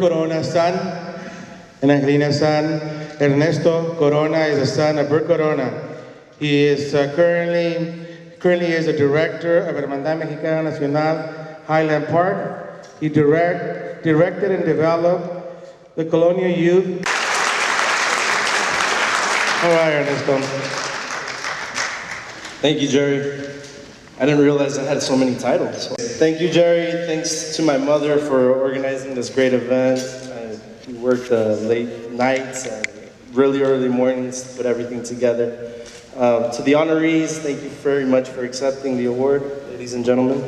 Corona's son and Angelina's son. Ernesto Corona is the son of Bert Corona. He is currently is the director of Hermandad Mexicana Nacional Highland Park. He directed and developed the Colonial Youth. All right, Ernesto. Thank you, Jerry. I didn't realize I had so many titles. Thank you, Jerry. Thanks to my mother for organizing this great event. We worked late nights and really early mornings to put everything together. To the honorees, thank you very much for accepting the award, ladies and gentlemen.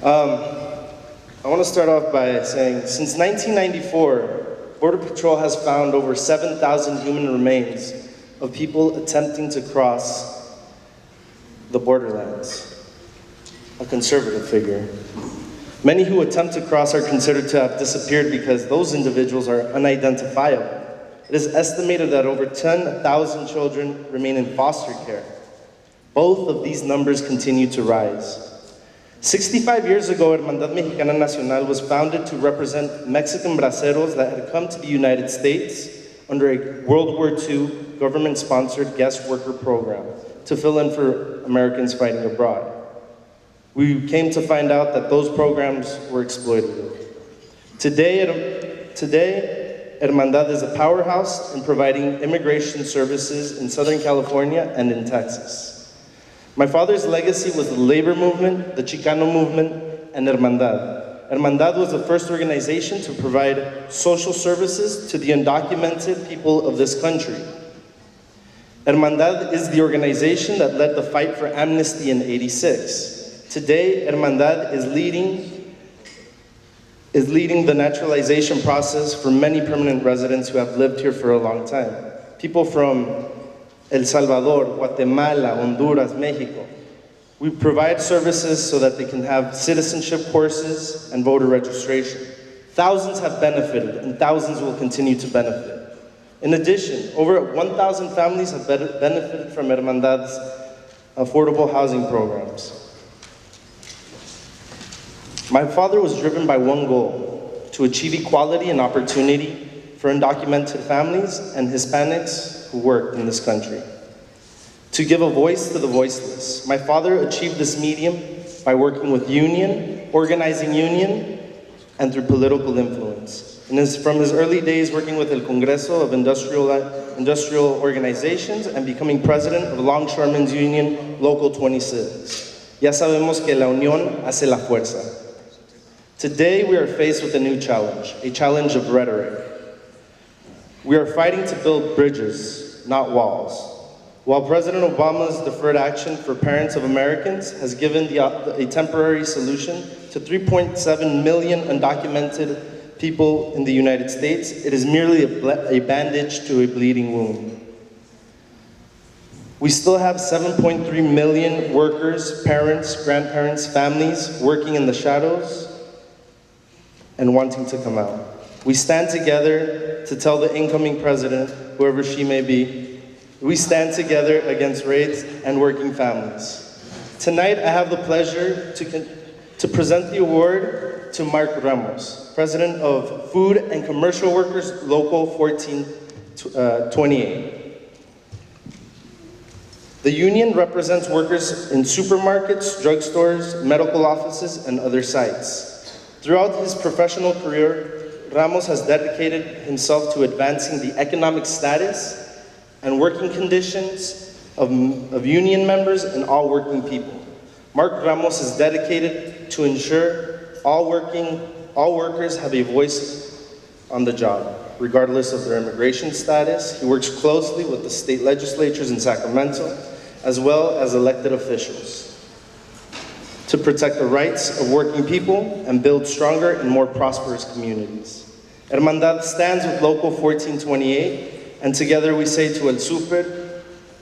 I want to start off by saying, since 1994, Border Patrol has found over 7,000 human remains of people attempting to cross the borderlands. A conservative figure. Many who attempt to cross are considered to have disappeared because those individuals are unidentifiable. It is estimated that over 10,000 children remain in foster care. Both of these numbers continue to rise. 65 years ago, Hermandad Mexicana Nacional was founded to represent Mexican braceros that had come to the United States under a World War II government-sponsored guest worker program to fill in for Americans fighting abroad. We came to find out that those programs were exploitative. Today, Hermandad is a powerhouse in providing immigration services in Southern California and in Texas. My father's legacy was the labor movement, the Chicano movement, and Hermandad. Hermandad was the first organization to provide social services to the undocumented people of this country. Hermandad is the organization that led the fight for amnesty in '86. Today, Hermandad is leading the naturalization process for many permanent residents who have lived here for a long time. People from El Salvador, Guatemala, Honduras, Mexico. We provide services so that they can have citizenship courses and voter registration. Thousands have benefited and thousands will continue to benefit. In addition, over 1,000 families have benefited from Hermandad's affordable housing programs. My father was driven by one goal, to achieve equality and opportunity for undocumented families and Hispanics who work in this country. To give a voice to the voiceless. My father achieved this medium by working with union, organizing union, and through political influence. And from his early days working with El Congreso of Industrial Organizations and becoming president of Longshoremen's Union Local 26. Ya sabemos que la unión hace la fuerza. Today, we are faced with a challenge of rhetoric. We are fighting to build bridges, not walls. While President Obama's deferred action for parents of Americans has given a temporary solution to 3.7 million undocumented people in the United States, it is merely a bandage to a bleeding wound. We still have 7.3 million workers, parents, grandparents, families working in the shadows and wanting to come out. We stand together to tell the incoming president, whoever she may be, we stand together against raids and working families. Tonight, I have the pleasure to present the award to Mark Ramos, President of Food and Commercial Workers Local 1428. The union represents workers in supermarkets, drugstores, medical offices, and other sites. Throughout his professional career, Ramos has dedicated himself to advancing the economic status and working conditions of union members and all working people. Mark Ramos is dedicated to ensure all workers have a voice on the job, regardless of their immigration status. He works closely with the state legislatures in Sacramento, as well as elected officials, to protect the rights of working people and build stronger and more prosperous communities. Hermandad stands with Local 1428, and together we say to El Super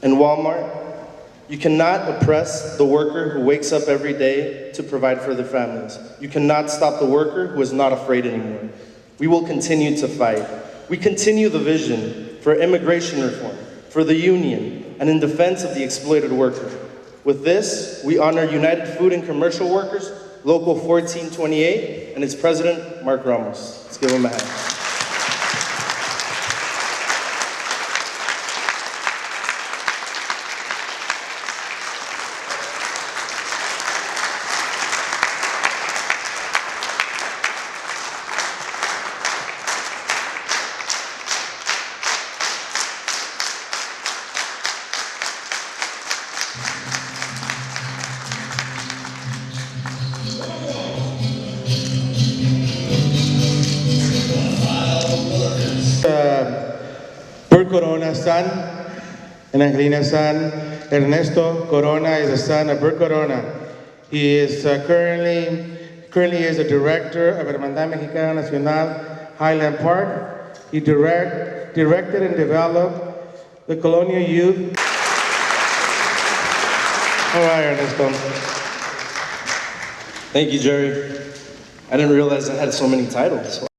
and Walmart, you cannot oppress the worker who wakes up every day to provide for their families. You cannot stop the worker who is not afraid anymore. We will continue to fight. We continue the vision for immigration reform, for the union, and in defense of the exploited worker. With this, we honor United Food and Commercial Workers, Local 1428, and its president, Mark Ramos. Let's give him a hand. Corona's son, and Angelina's son. Ernesto Corona is the son of Bert Corona. He is currently is the director of Hermandad Mexicana Nacional, Highland Park. He directed and developed the colonial youth. All right, Ernesto. Thank you, Jerry. I didn't realize I had so many titles.